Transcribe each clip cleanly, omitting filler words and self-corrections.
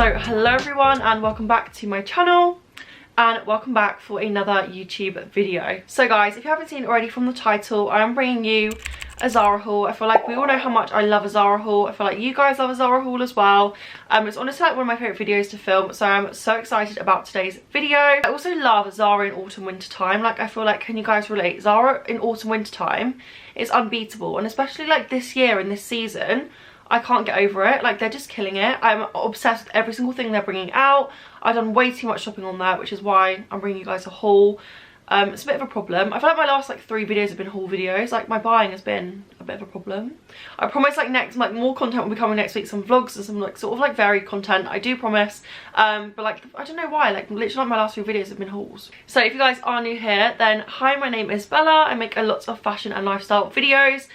So hello everyone and welcome back to my channel and welcome back for another YouTube video. So guys, if you haven't seen already from the title, I am bringing you a Zara haul. I feel like we all know how much I love a Zara haul. I feel like you guys love a Zara haul as well. It's honestly like one of my favourite videos to film, so I'm so excited about today's video. I also love Zara in autumn winter time. Like, I feel like, can you guys relate? Zara in autumn winter time is unbeatable, and especially like this year and this season, I can't get over it. Like, they're just killing it. I'm obsessed with every single thing they're bringing out. I've done way too much shopping on there, which is why I'm bringing you guys a haul. It's a bit of a problem. I feel like my last like 3 videos have been haul videos. Like, my buying has been a bit of a problem. I promise like more content will be coming next week, some vlogs and some like sort of like varied content, I do promise. But like, I don't know why, like literally like my last few videos have been hauls. So if you guys are new here, then hi, my name is Bella. I make a lot of fashion and lifestyle videos.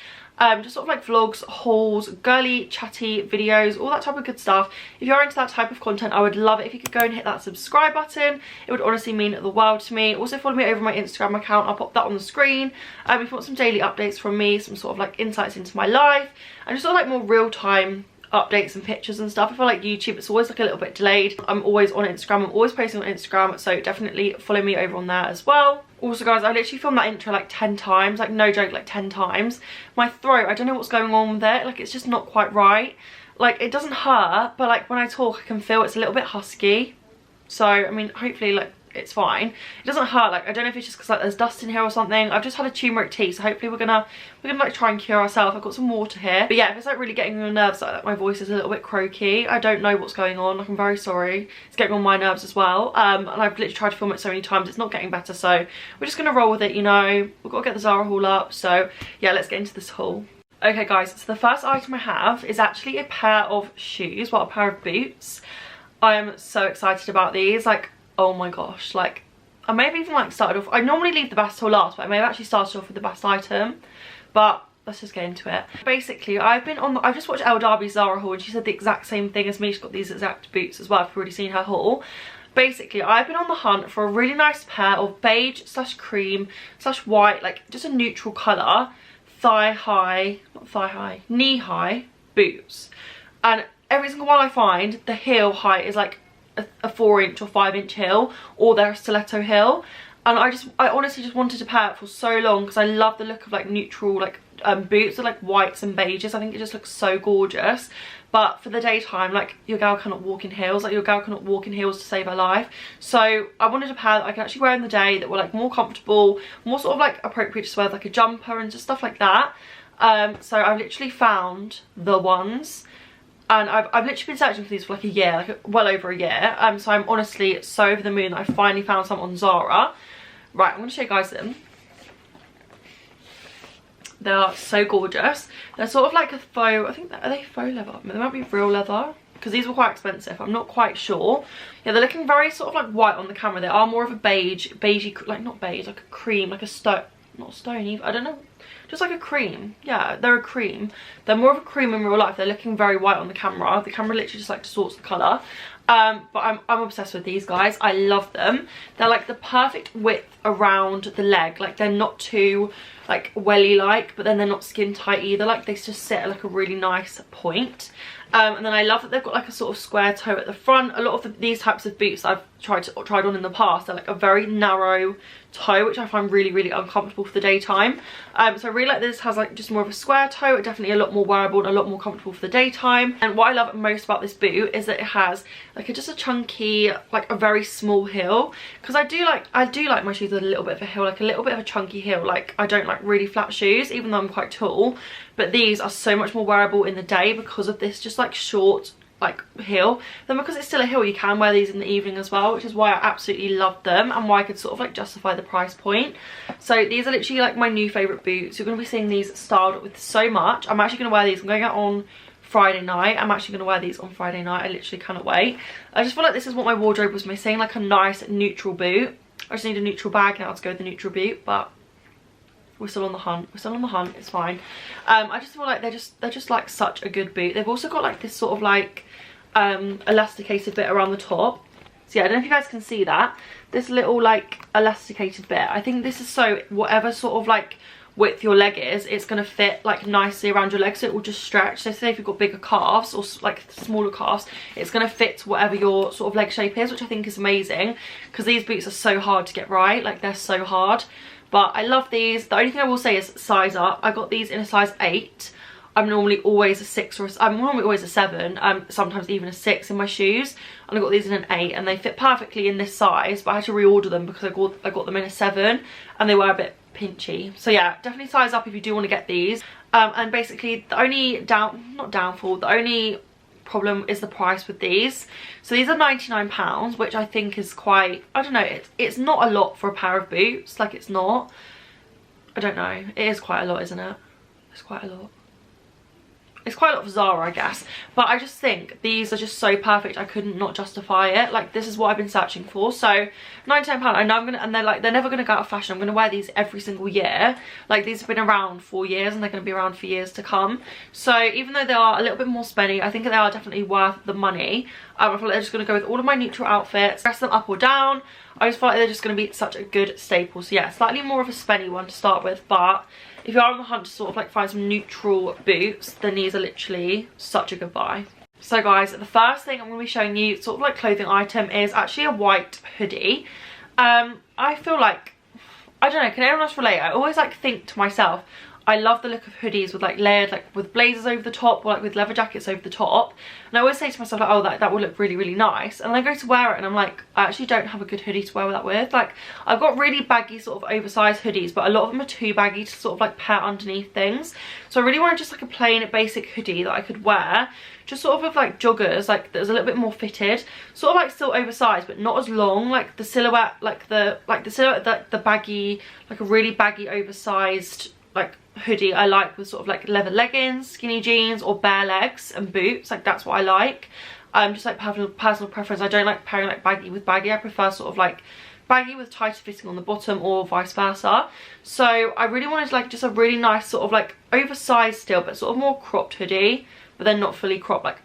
Just sort of like vlogs, hauls, girly, chatty videos, all that type of good stuff. If you're into that type of content, I would love it if you could go and hit that subscribe button. It would honestly mean the world to me. Also follow me over my Instagram account. I'll pop that on the screen. If you want some daily updates from me, some sort of like insights into my life, and just sort of like more real-time updates and pictures and stuff. I feel like YouTube, it's always like a little bit delayed. I'm always on Instagram, I'm always posting on Instagram, so definitely follow me over on there as well. Also guys, I literally filmed that intro like 10 times, like no joke, like 10 times. My throat, I don't know what's going on with it, like it's just not quite right. Like, it doesn't hurt, but like when I talk I can feel it's a little bit husky. So I mean, hopefully like it's fine. It doesn't hurt. Like, I don't know if it's just because like there's dust in here or something. I've just had a turmeric tea, so hopefully we're gonna like try and cure ourselves. I've got some water here, but yeah, if it's like really getting on your nerves, like my voice is a little bit croaky, I don't know what's going on. Like, I'm very sorry. It's getting on my nerves as well. And I've literally tried to film it so many times, it's not getting better, so we're just gonna roll with it, you know. We've got to get the Zara haul up, so yeah, let's get into this haul. Okay guys, so the first item I have is actually a pair of shoes, well, a pair of boots. I am so excited about these. Like, oh my gosh, like I may have even like started off, I normally leave the best till last, but I may have actually started off with the best item, but let's just get into it. Basically, I've just watched Elle Darby's Zara haul and she said the exact same thing as me. She's got these exact boots as well, if you've already seen her haul. Basically, I've been on the hunt for a really nice pair of beige slash cream slash white, like just a neutral colour, knee high boots. And every single one I find, the heel height is like a 4-inch or 5-inch heel, or they're a stiletto heel, and I honestly just wanted a pair for so long because I love the look of like neutral like boots with like whites and beiges. I think it just looks so gorgeous. But for the daytime, like, your girl cannot walk in heels. Like, your girl cannot walk in heels to save her life. So I wanted a pair that I can actually wear in the day that were like more comfortable, more sort of like appropriate to wear with like a jumper and just stuff like that. So I've literally found the ones. And I've literally been searching for these for like a year, like well over a year. So I'm honestly so over the moon that I finally found some on Zara. Right, I'm going to show you guys them. They are so gorgeous. They're sort of like a faux, I think, are they faux leather? They might be real leather, because these were quite expensive. I'm not quite sure. Yeah, they're looking very sort of like white on the camera. They are more of a beigey, like not beige, like a cream, like a stone, not stone either, I don't know. Just like a cream. Yeah, they're a cream. They're more of a cream in real life. They're looking very white on the camera. The camera literally just like distorts the colour. But I'm obsessed with these guys. I love them. They're like the perfect width around the leg. Like, they're not too like welly like, but then they're not skin tight either. Like, they just sit at like a really nice point. And then I love that they've got like a sort of square toe at the front. A lot of these types of boots I've tried on in the past, they're like a very narrow toe, which I find really, really uncomfortable for the daytime. So I really like this. Has like just more of a square toe. It's definitely a lot more wearable and a lot more comfortable for the daytime. And what I love most about this boot is that it has like just a chunky, like a very small heel, because I do like my shoes with a little bit of a heel, like a little bit of a chunky heel. Like, I don't like really flat shoes, even though I'm quite tall, but these are so much more wearable in the day because of this just like short like heel. Then because it's still a heel, you can wear these in the evening as well, which is why I absolutely love them and why I could sort of like justify the price point. So these are literally like my new favourite boots. You're going to be seeing these styled with so much. I'm actually going to wear these. I'm going out on Friday night. I'm actually going to wear these on Friday night. I literally cannot wait. I just feel like this is what my wardrobe was missing, like a nice neutral boot. I just need a neutral bag now to go with the neutral boot, but we're still on the hunt. We're still on the hunt. It's fine. I just feel like they're just like such a good boot. They've also got like this sort of like elasticated bit around the top. So yeah, I don't know if you guys can see that. This little like elasticated bit. I think this is so whatever sort of like width your leg is, it's going to fit like nicely around your legs, so it will just stretch. So say if you've got bigger calves or like smaller calves, it's going to fit to whatever your sort of leg shape is, which I think is amazing, because these boots are so hard to get right, like they're so hard. But I love these. The only thing I will say is size up. I got these in a size 8. I'm normally always a 6 or I'm normally always a 7, sometimes even a 6 in my shoes, and I got these in an 8, and they fit perfectly in this size, but I had to reorder them because I got them in a 7 and they were a bit pinchy. So yeah, definitely size up if you do want to get these. And basically the only the only problem is the price with these. So these are £99, which I think is quite, I don't know, it's not a lot for a pair of boots. Like, it's not, I don't know, it is quite a lot, isn't it? It's quite a lot. It's quite a lot for Zara, I guess, but I just think these are just so perfect. I couldn't not justify it. Like, this is what I've been searching for. So £99, I know I'm gonna, and they're never gonna go out of fashion. I'm gonna wear these every single year. Like, these have been around for years and they're gonna be around for years to come. So even though they are a little bit more spenny, I think they are definitely worth the money. I feel like they're just gonna go with all of my neutral outfits, dress them up or down. I just feel like they're just gonna be such a good staple. So yeah, slightly more of a spenny one to start with, but if you are on the hunt to sort of like find some neutral boots, then these are literally such a good buy. So guys, the first thing I'm going to be showing you, sort of like clothing item, is actually a white hoodie. I feel like, I don't know, can anyone else relate? I always like think to myself, I love the look of hoodies with like layered, like with blazers over the top, or like with leather jackets over the top. And I always say to myself like, oh, that will look really, really nice. And then I go to wear it and I'm like, I actually don't have a good hoodie to wear that with. Like, I've got really baggy sort of oversized hoodies, but a lot of them are too baggy to sort of like pair underneath things. So I really wanted just like a plain basic hoodie that I could wear, just sort of with like joggers, like that was a little bit more fitted, sort of like still oversized but not as long. Like the silhouette, the baggy, like a really baggy oversized like hoodie I like with sort of like leather leggings, skinny jeans, or bare legs and boots. Like, that's what I like. Just like personal preference. I don't like pairing like baggy with baggy. I prefer sort of like baggy with tighter fitting on the bottom, or vice versa. So I really wanted like just a really nice sort of like oversized still, but sort of more cropped hoodie, but then not fully cropped. Like,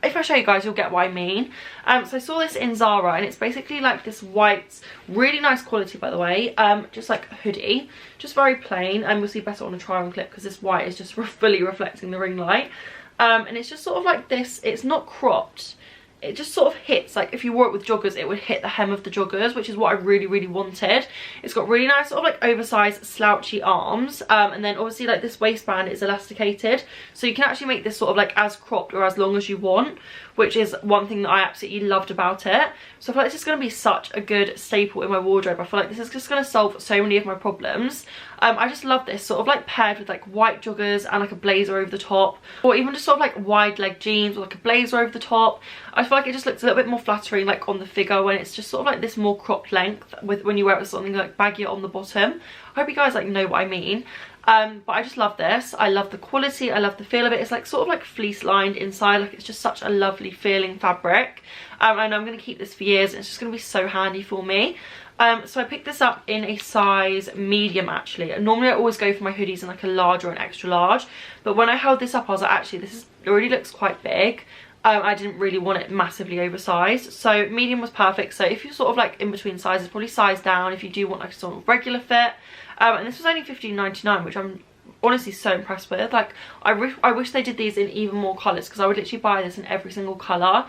if I show you guys, you'll get what I mean. So I saw this in Zara, and it's basically like this white, really nice quality by the way, just like hoodie, just very plain, and we'll see better on a try on clip because this white is just fully reflecting the ring light. And it's just sort of like this, it's not cropped, it just sort of hits, like if you wore it with joggers it would hit the hem of the joggers, which is what I really, really wanted. It's got really nice sort of like oversized slouchy arms, and then obviously like this waistband is elasticated, so you can actually make this sort of like as cropped or as long as you want, which is one thing that I absolutely loved about it. So I feel like this is going to be such a good staple in my wardrobe. I feel like this is just going to solve so many of my problems. I just love this sort of like paired with like white joggers and like a blazer over the top, or even just sort of like wide leg jeans with like a blazer over the top. I feel like it just looks a little bit more flattering like on the figure when it's just sort of like this more cropped length with when you wear it with something like baggier on the bottom. I hope you guys like know what I mean. But I just love this. I love the quality, I love the feel of it. It's like sort of like fleece lined inside, like it's just such a lovely feeling fabric. And I'm going to keep this for years, and it's just going to be so handy for me. So I picked this up in a size medium actually. Normally I always go for my hoodies in like a large or an extra large, but when I held this up I was like, actually it already looks quite big. I didn't really want it massively oversized, so medium was perfect. So if you're sort of like in between sizes, probably size down if you do want like a sort of regular fit. And this was only £15.99, which I'm honestly so impressed with. Like, I wish they did these in even more colours, because I would literally buy this in every single colour.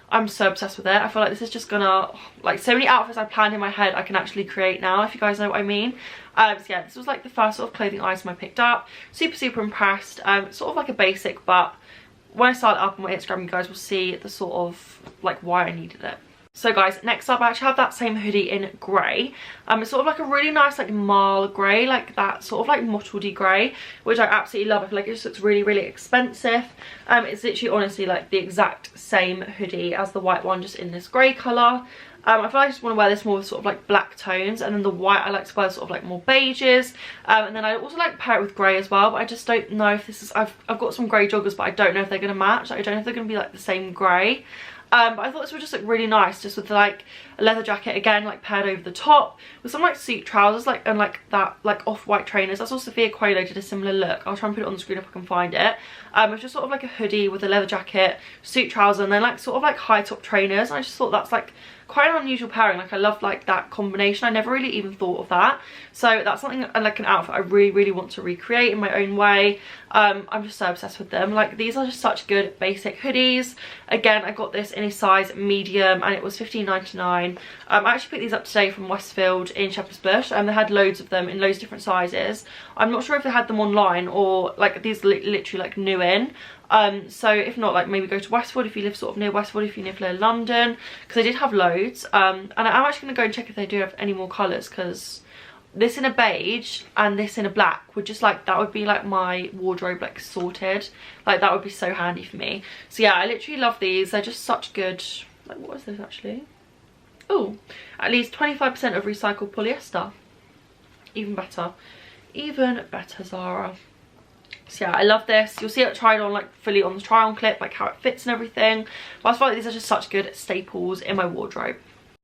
I'm so obsessed with it. I feel like this is just gonna, like, so many outfits I planned in my head I can actually create now, if you guys know what I mean. So yeah, this was like the first sort of clothing item I picked up. Super impressed. Sort of like a basic, but when I start it up on my Instagram you guys will see the sort of like why I needed it. So guys, next up I actually have that same hoodie in grey. It's sort of like a really nice like marl grey, like that sort of like mottledy grey, which I absolutely love. I feel like it just looks really, really expensive. It's literally honestly like the exact same hoodie as the white one, just in this grey colour. I feel like I just want to wear this more with sort of like black tones, and then the white I like to wear sort of like more beiges, and then I also like to pair it with grey as well, but I just don't know if this is, I've got some grey joggers but I don't know if they're going to match. Like, I don't know if they're going to be like the same grey. But I thought this would just look really nice, just with like a leather jacket again, like paired over the top with some like suit trousers, like, and like that like off-white trainers. That's also Sophia Coelho did a similar look. I'll try and put it on the screen if I can find it. It's just sort of like a hoodie with a leather jacket, suit trousers, and then like sort of like high top trainers. And I just thought that's like quite an unusual pairing. Like I love like that combination. I never really even thought of that, so that's something like an outfit I really want to recreate in my own way. I'm just so obsessed with them. Like these are just such good basic hoodies. Again, I got this in a size medium and it was $15.99. I actually picked these up today from Westfield in Shepherd's Bush, and they had loads of them in loads of different sizes. I'm not sure if they had them online or like these literally like new in. So if not, like maybe go to Westfield if you live sort of near Westfield, if you live near London, because they did have loads. And I'm actually going to go and check if they do have any more colours, because this in a beige and this in a black would just like, that would be like my wardrobe like sorted. Like that would be so handy for me. So yeah, I literally love these. They're just such good, like what is this actually? Oh, at least 25% of recycled polyester. Even better Zara. So yeah, I love this. You'll see it tried on like fully on the try on clip, like how it fits and everything. But I feel like these are just such good staples in my wardrobe.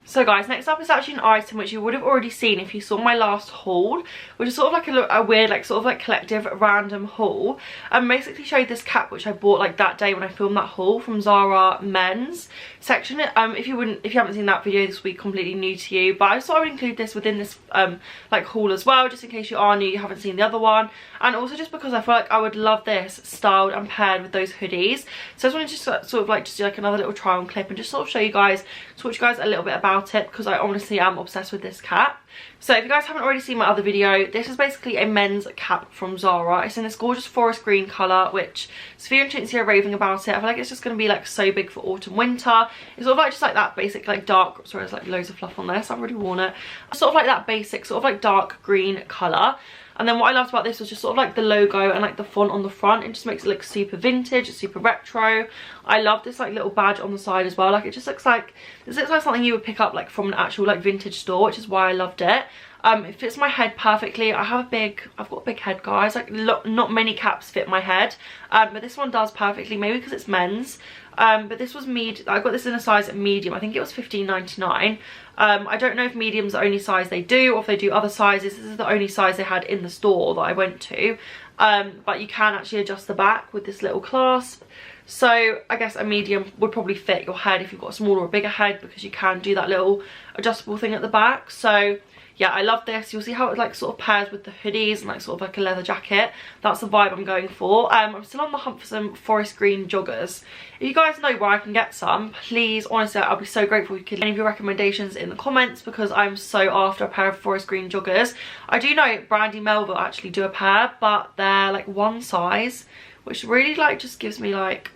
So guys, next up is actually an item which you would have already seen if you saw my last haul, which is sort of like a weird like sort of like collective random haul. And basically showed this cap which I bought like that day when I filmed that haul from Zara men's section. If you haven't seen that video, this will be completely new to you, but I just thought I would include this within this like haul as well, just in case you are new, you haven't seen the other one, and also just because I feel like I would love this styled and paired with those hoodies. So I just wanted to sort of like just do like another little try on clip and just sort of show you guys, talk to you guys a little bit about it, because I honestly am obsessed with this cap. So if you guys haven't already seen my other video, this is basically a men's cap from Zara. It's in this gorgeous forest green colour, which Sophia and Chintzia are raving about it. I feel like it's just going to be like so big for autumn winter. It's sort of like just like that basic like dark, sorry there's like loads of fluff on this, I've already worn it. Sort of like that basic sort of like dark green colour. And then what I loved about this was just sort of like the logo and like the font on the front. It just makes it look super vintage, super retro. I love this like little badge on the side as well. Like it just looks like, this looks like something you would pick up like from an actual like vintage store, which is why I loved it. It fits my head perfectly. I've got a big head, guys. Like not many caps fit my head, but this one does perfectly, maybe because it's men's. But this was I got this in a size medium. I think it was $15.99. I don't know if medium's the only size they do, or if they do other sizes. This is the only size they had in the store that I went to. But you can actually adjust the back with this little clasp. So I guess a medium would probably fit your head if you've got a smaller or bigger head, because you can do that little adjustable thing at the back. So yeah, I love this. You'll see how it like sort of pairs with the hoodies and like sort of like a leather jacket. That's the vibe I'm going for. I'm still on the hunt for some forest green joggers. If you guys know where I can get some, please, honestly, I'll be so grateful if you could leave any of your recommendations in the comments, because I'm so after a pair of forest green joggers. I do know Brandy Melville actually do a pair, but they're like one size, which really like just gives me like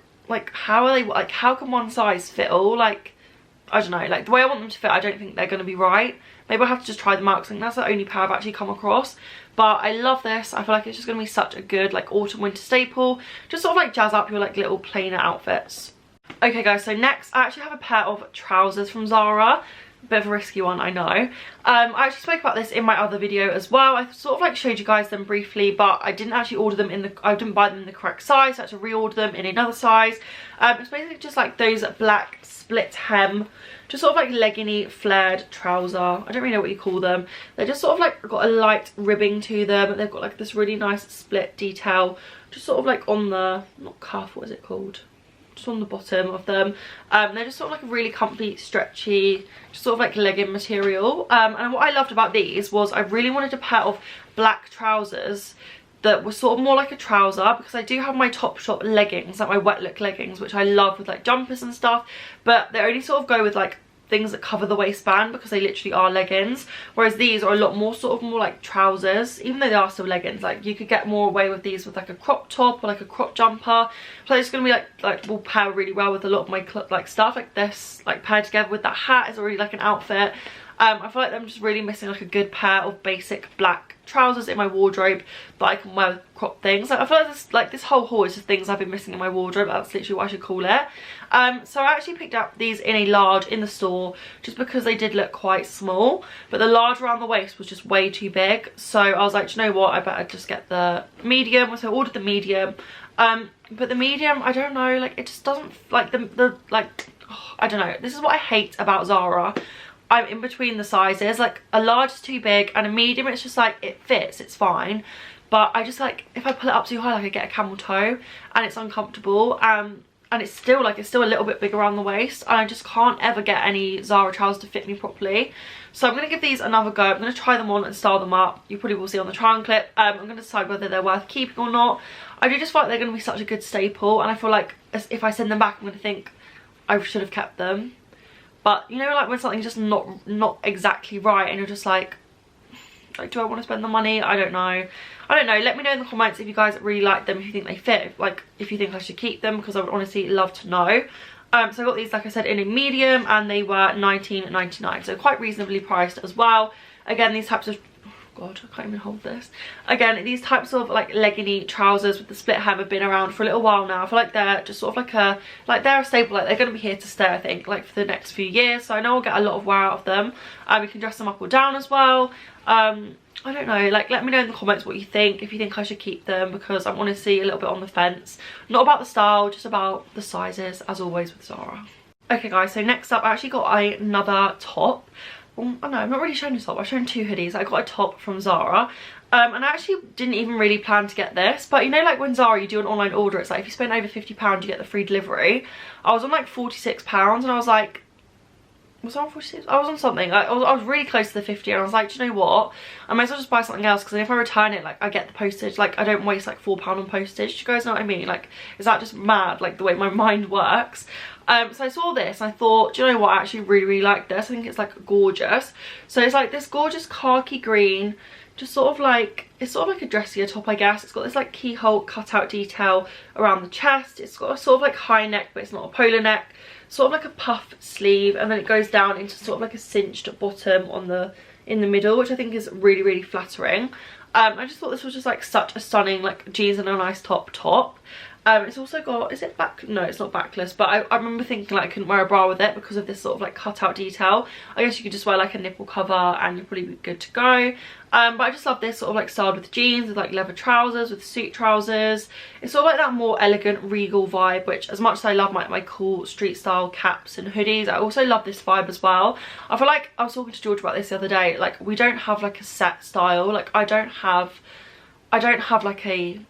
how are they, like how can one size fit all? Like I don't know, like the way I want them to fit, I don't think they're going to be right. Maybe I'll have to just try them out, because I think that's the only pair I've actually come across. But I love this. I feel like it's just going to be such a good like autumn winter staple. Just sort of like jazz up your like little plainer outfits. Okay guys, so next I actually have a pair of trousers from Zara. A bit of a risky one, I know. I actually spoke about this in my other video as well. I sort of like showed you guys them briefly, but I didn't actually order them I didn't buy them in the correct size, so I had to reorder them in another size. It's basically just like those black split hem, just sort of like leggingy flared trouser. I don't really know what you call them. They're just sort of like got a light ribbing to them. They've got like this really nice split detail, just sort of like on the, not cuff, what is it called? Just on the bottom of them. They're just sort of like a really comfy, stretchy, just sort of like legging material. And what I loved about these was I really wanted a pair of black trousers that was sort of more like a trouser, because I do have my Topshop leggings, like my wet look leggings, which I love with like jumpers and stuff, but they only sort of go with like things that cover the waistband, because they literally are leggings, whereas these are a lot more sort of more like trousers, even though they are still leggings. Like you could get more away with these with like a crop top or like a crop jumper. So it's gonna be like will pair really well with a lot of my like stuff, like this, like paired together with that hat is already like an outfit. I feel like I'm just really missing like a good pair of basic black trousers in my wardrobe that I can wear with crop things. Like, I feel like this whole haul is just things I've been missing in my wardrobe. That's literally what I should call it. So I actually picked up these in a large in the store just because they did look quite small, but the large around the waist was just way too big. So I was like, do you know what, I better just get the medium. So I ordered the medium. But the medium, I don't know, like it just doesn't, like the like I don't know, this is what I hate about Zara. I'm in between the sizes. Like a large is too big and a medium it's just like it fits, it's fine, but I just like if I pull it up too high, like I get a camel toe and it's uncomfortable. And it's still a little bit big around the waist, and I just can't ever get any Zara trousers to fit me properly. So I'm going to give these another go. I'm going to try them on and style them up. You probably will see on the try on clip. I'm going to decide whether they're worth keeping or not. I do just feel like they're going to be such a good staple, and I feel like if I send them back, I'm going to think I should have kept them. But you know, like when something's just not exactly right and you're just like do I want to spend the money? I don't know. Let me know in the comments if you guys really like them, if you think they fit, like if you think I should keep them, because I would honestly love to know. So I got these, like I said, in a medium, and they were £19.99, so quite reasonably priced as well. Again, these types of, oh god, I can't even hold this. Again, these types of like leggingy trousers with the split hem have been around for a little while now. I feel like they're just sort of like they're a staple, like they're going to be here to stay, I think, like for the next few years. So I know I'll get a lot of wear out of them. You can dress them up or down as well. I don't know, like let me know in the comments what you think, if you think I should keep them, because I'm honestly a little bit on the fence. Not about the style, just about the sizes, as always with Zara. Okay guys, so next up I actually got another top. Well, I know, I'm not really showing a top, I've shown 2 hoodies. I got a top from Zara. And I actually didn't even really plan to get this, but you know, like when Zara, you do an online order, it's like if you spend over £50 you get the free delivery. I was on like £46 and I was like, was I on 46? I was on something. I was really close to the 50, and I was like, do you know what? I might as well just buy something else, because then if I return it, like I get the postage. Like I don't waste like £4 on postage. Do you guys know what I mean? Like, is that just mad? Like the way my mind works. So I saw this and I thought, do you know what? I actually really like this. I think it's like gorgeous. So it's like this gorgeous khaki green, just sort of like, it's sort of like a dressier top, I guess. It's got this like keyhole cutout detail around the chest. It's got a sort of like high neck, but it's not a polo neck. Sort of like a puff sleeve, and then it goes down into sort of like a cinched bottom in the middle, which I think is really flattering. I just thought this was just like such a stunning like jeans and a nice top. It's also got, is it back? No, it's not backless, but I remember thinking like I couldn't wear a bra with it because of this sort of like cutout detail. I guess you could just wear like a nipple cover and you'd probably be good to go. But I just love this sort of like styled with jeans, with like leather trousers, with suit trousers. It's sort of like that more elegant, regal vibe, which as much as I love my cool street style caps and hoodies, I also love this vibe as well. I feel like I was talking to George about this the other day, like we don't have like a set style. Like I don't have like a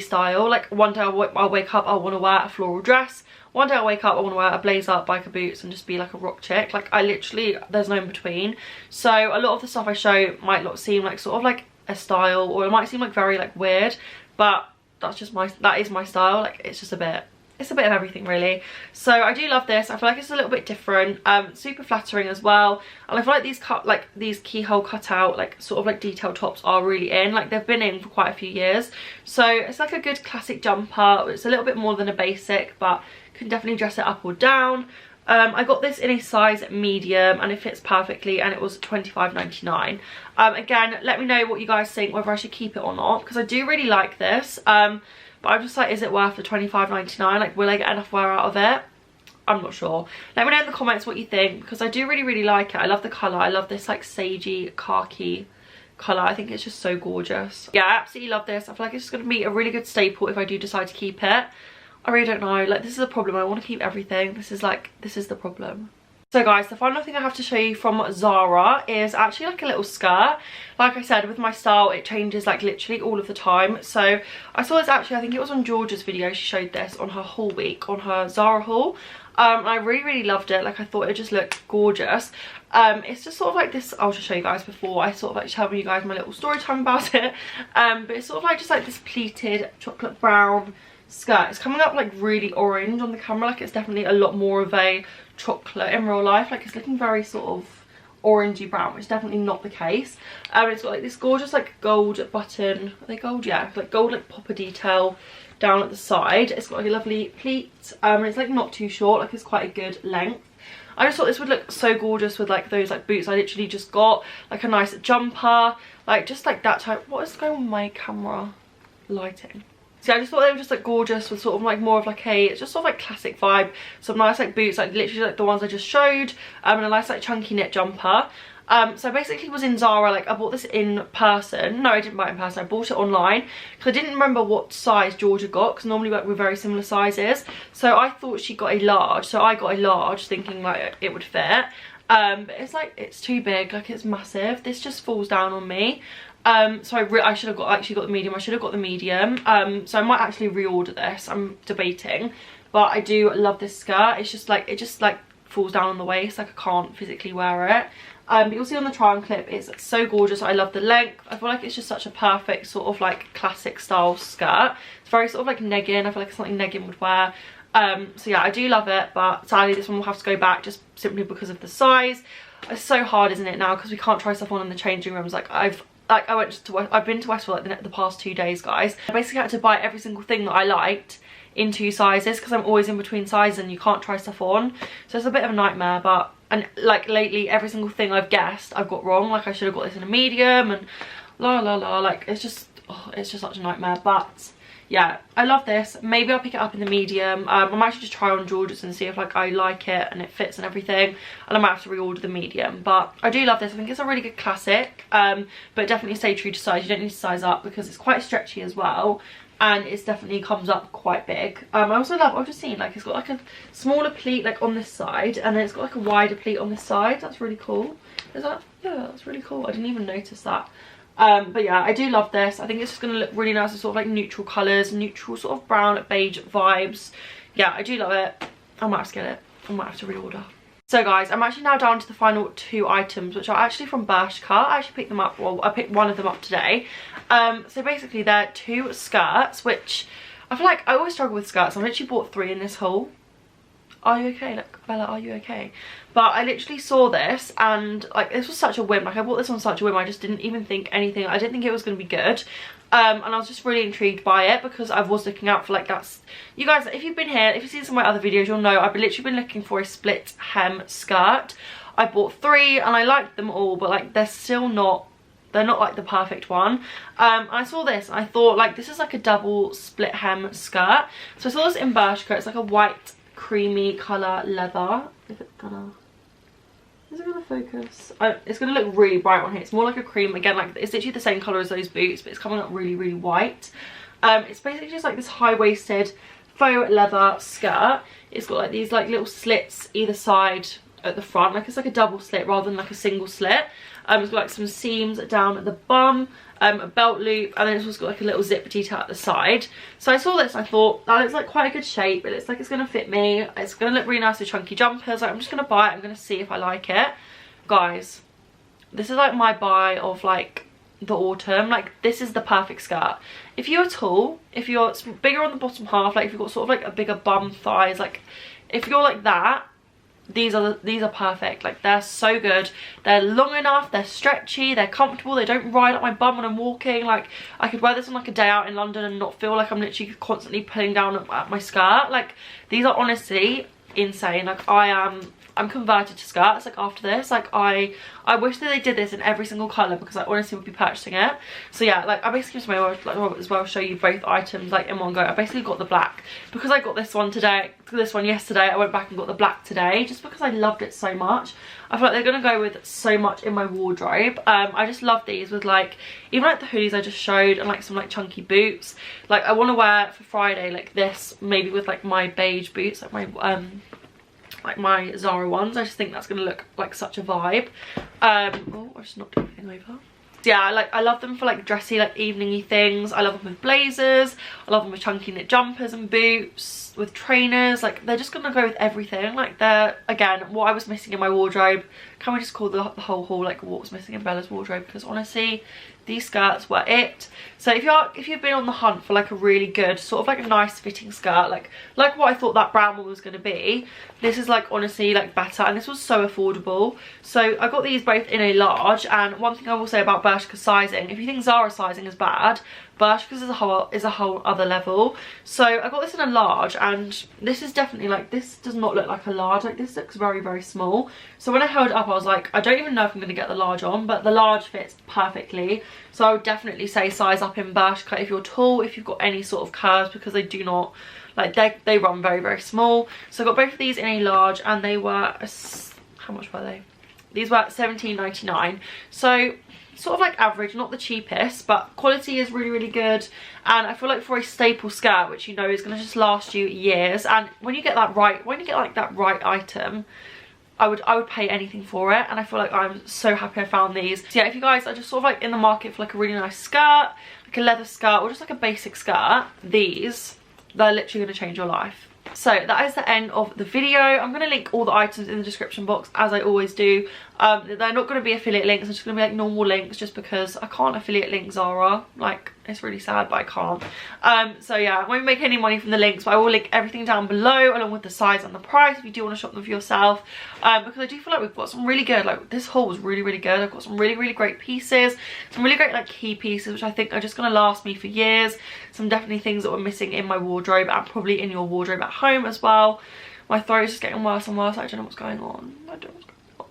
style. Like one day I'll wake up, I want to wear a floral dress. One day I'll wake up, I want to wear a blazer, biker boots, and just be like a rock chick. Like I literally, there's no in between. So a lot of the stuff I show might not seem like sort of like a style, or it might seem like very like weird, but that is my style. Like it's just a bit of everything really. So I do love this. I feel like it's a little bit different, super flattering as well, and I feel like these keyhole cutout like sort of like detail tops are really in. Like they've been in for quite a few years, so it's like a good classic jumper. It's a little bit more than a basic, but can definitely dress it up or down. I got this in a size medium and it fits perfectly, and it was £25.99. Again, let me know what you guys think, whether I should keep it or not, because I do really like this. But I'm just like, is it worth the £25.99? Like, will I get enough wear out of it? I'm not sure. Let me know in the comments what you think, because I do really like it. I love the colour. I love this like sagey khaki colour. I think it's just so gorgeous. Yeah, I absolutely love this. I feel like it's just going to be a really good staple if I do decide to keep it. I really don't know. Like, this is the problem. I want to keep everything. This is the problem. So guys, the final thing I have to show you from Zara is actually like a little skirt. Like I said, with my style, it changes like literally all of the time. So I saw this actually, I think it was on Georgia's video. She showed this on her haul week, on her Zara haul. I really loved it. Like I thought it just looked gorgeous. It's just sort of like this, I'll just show you guys before I sort of like tell you guys my little story time about it. But it's sort of like just like this pleated chocolate brown skirt. It's coming up like really orange on the camera. Like it's definitely a lot more of a chocolate in real life. Like it's looking very sort of orangey brown, which is definitely not the case. It's got like this gorgeous like gold button. Are they gold? Yeah, like gold like popper detail down at the side. It's got like a lovely pleat, and it's like not too short. Like it's quite a good length. I just thought this would look so gorgeous with like those like boots I literally just got, like a nice jumper, like just like that type. What is going on with my camera lighting? So I just thought they were just like gorgeous with sort of like more of like a, it's just sort of like classic vibe. Some nice like boots, like literally like the ones I just showed, and a nice like chunky knit jumper. So I basically was in Zara, like I bought this in person. No, I didn't buy it in person, I bought it online because I didn't remember what size Georgia got, because normally we're very similar sizes. So I thought she got a large, so I got a large thinking like it would fit. But it's like, it's too big, like it's massive. This just falls down on me. So I should have actually got the medium. I should have got the medium. So I might actually reorder this. I'm debating, but I do love this skirt. It's just like, it just like falls down on the waist, like I can't physically wear it. But you'll see on the try on clip, it's so gorgeous. I love the length. I feel like it's just such a perfect sort of like classic style skirt. It's very sort of like negging. I feel like it's something negging would wear. So yeah, I do love it, but sadly this one will have to go back just simply because of the size. It's so hard, isn't it, now, because we can't try stuff on in the changing rooms. Like I've been to West for like the past 2 days, guys. I basically had to buy every single thing that I liked in 2 sizes because I'm always in between sizes and you can't try stuff on. So it's a bit of a nightmare. But and like lately every single thing I've guessed I've got wrong. Like I should have got this in a medium and la la la, like it's just such a nightmare. But yeah, I love this. Maybe I'll pick it up in the medium. I might actually just try on George's and see if like I like it and it fits and everything, and I might have to reorder the medium. But I do love this. I think it's a really good classic, but definitely stay true to size. You don't need to size up because it's quite stretchy as well, and it definitely comes up quite big. I also love, I've just seen like it's got like a smaller pleat like on this side, and then it's got like a wider pleat on this side. That's really cool. Is that? Yeah, that's really cool. I didn't even notice that. But yeah, I do love this. I think it's just going to look really nice with sort of like neutral colours, neutral sort of brown beige vibes. Yeah, I do love it. I might have to get it. I might have to reorder. So guys, I'm actually now down to the final 2 items, which are actually from Bershka. I actually picked them up, well, I picked one of them up today. So basically they're 2 skirts, which I feel like I always struggle with skirts. I literally bought 3 in this haul. Are you okay? Like, Bella, are you okay? But I literally saw this and like this was such a whim. Like I bought this on such a whim. I just didn't even think anything. I didn't think it was going to be good. And I was just really intrigued by it because I was looking out for like that's, you guys, if you've been here, if you've seen some of my other videos, you'll know I've literally been looking for a split hem skirt. I bought 3 and I liked them all, but like they're still not, they're not like the perfect one. I saw this and I thought like this is like a double split hem skirt. So I saw this in Bershka. It's like a white creamy colour leather. If it's gonna, is it gonna focus? It's gonna look really bright on here. It's more like a cream, again, like it's literally the same colour as those boots, but it's coming up really really white. It's basically just like this high-waisted faux leather skirt. It's got like these like little slits either side at the front, like it's like a double slit rather than like a single slit. It's got like some seams down at the bum, a belt loop, and then it's also got like a little zip detail at the side. So I saw this, I thought that looks like quite a good shape. It looks like it's going to fit me. It's going to look really nice with chunky jumpers. Like I'm just going to buy it. I'm going to see if I like it. Guys, this is like my buy of like the autumn. Like this is the perfect skirt. If you're tall, if you're bigger on the bottom half, like if you've got sort of like a bigger bum thighs, like if you're like that, these are perfect. Like they're so good. They're long enough, they're stretchy, they're comfortable, they don't ride up my bum when I'm walking. Like I could wear this on like a day out in London and not feel like I'm literally constantly pulling down at my skirt. Like these are honestly insane. Like I'm converted to skirts. Like after this, like I wish that they did this in every single colour because I honestly would be purchasing it. So yeah, like I basically just might as well show you both items like in one go. I basically got the black because I got this one today, this one yesterday. I went back and got the black today just because I loved it so much. I feel like they're gonna go with so much in my wardrobe. I just love these with like even like the hoodies I just showed and like some like chunky boots. Like I want to wear for Friday like this, maybe with like my beige boots, like my Zara ones. I just think that's gonna look like such a vibe. Oh, I just knocked everything over. Yeah, I love them for like dressy, like evening-y things. I love them with blazers. I love them with chunky knit jumpers and boots, with trainers. Like they're just gonna go with everything. Like they're, again, what I was missing in my wardrobe. Can we just call the whole haul like what was missing in Bella's wardrobe? Because honestly, these skirts were it. So if you've been on the hunt for like a really good sort of like a nice fitting skirt, like what I thought that brown one was going to be, this is like honestly like better, and this was so affordable. So I got these both in a large. And one thing I will say about Bershka sizing, if you think Zara sizing is bad, Bershka's is a whole other level. So I got this in a large, and this is definitely like, this does not look like a large. Like this looks very very small. So when I held it up, I was like, I don't even know if I'm going to get the large on, but the large fits perfectly. So I would definitely say size up in Bershka if you're tall, if you've got any sort of curves, because they do not, like they run very very small. So I got both of these in a large, and they were how much were they? These were £17.99, so sort of like average, not the cheapest, but quality is really, really good. And I feel like for a staple skirt, which you know is going to just last you years, and when you get that right, when you get like that right item, I would pay anything for it. And I feel like I'm so happy I found these. So yeah, if you guys are just sort of like in the market for like a really nice skirt, like a leather skirt, or just like a basic skirt, they're literally going to change your life. So that is the end of the video. I'm going to link all the items in the description box, as I always do. They're not going to be affiliate links, they're just going to be like normal links, just because I can't affiliate link Zara. Like, it's really sad, but I can't. So yeah, I won't make any money from the links, but I will link everything down below, along with the size and the price, if you do want to shop them for yourself. Because I do feel like we've got some really good, like this haul was really, really good. I've got some really, really great pieces, some really great like key pieces, which I think are just going to last me for years. Some definitely things that were missing in my wardrobe, and probably in your wardrobe at home as well. My throat is just getting worse and worse. I don't know what's going on. I don't know what's going on.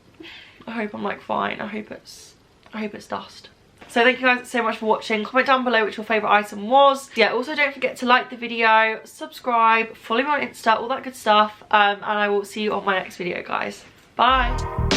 I hope I'm like fine. I hope it's dust. So thank you guys so much for watching. Comment down below which your favourite item was. Yeah, also don't forget to like the video, subscribe, follow me on Insta, all that good stuff. And I will see you on my next video, guys. Bye.